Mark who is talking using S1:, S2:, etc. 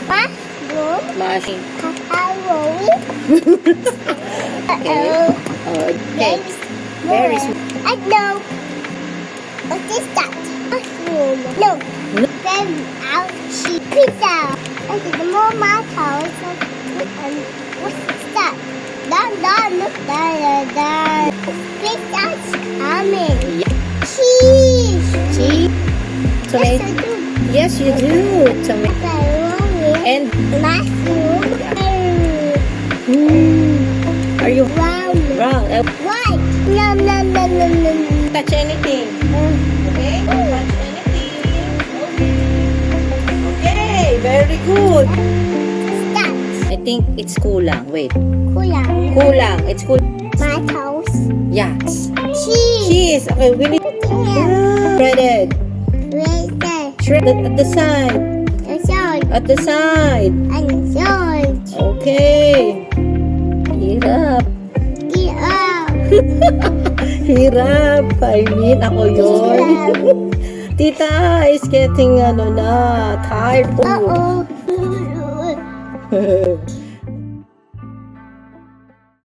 S1: Mushroom.
S2: Machine.
S1: Macaroni.
S2: Okay. Okay. Very small.
S1: I know. What is that? Mushroom. No.
S2: No.
S1: Then I'll see pizza. I did more my house. What's that? Da. Pizza's coming.
S2: Yeah.
S1: Cheese.
S2: See? So
S1: Yes, I do.
S2: yes, you do. Tomato.
S1: Macaroni.
S2: And
S1: Mushroom.
S2: are you
S1: Round.
S2: wrong?
S1: White. No.
S2: Touch anything. Okay? Don't touch anything. Okay. Very good.
S1: That.
S2: I think it's kulang. Wait.
S1: Kulang.
S2: Kulang. It's kulang.
S1: My house.
S2: Yeah.
S1: Cheese.
S2: Cheese. Okay, we need shredded.
S1: Razor.
S2: Shredded at the side.
S1: Salt.
S2: At the side.
S1: And salt.
S2: Okay. Hirap. Hirap. I mean, ako yun. Tita is getting tired.
S1: Uh-oh.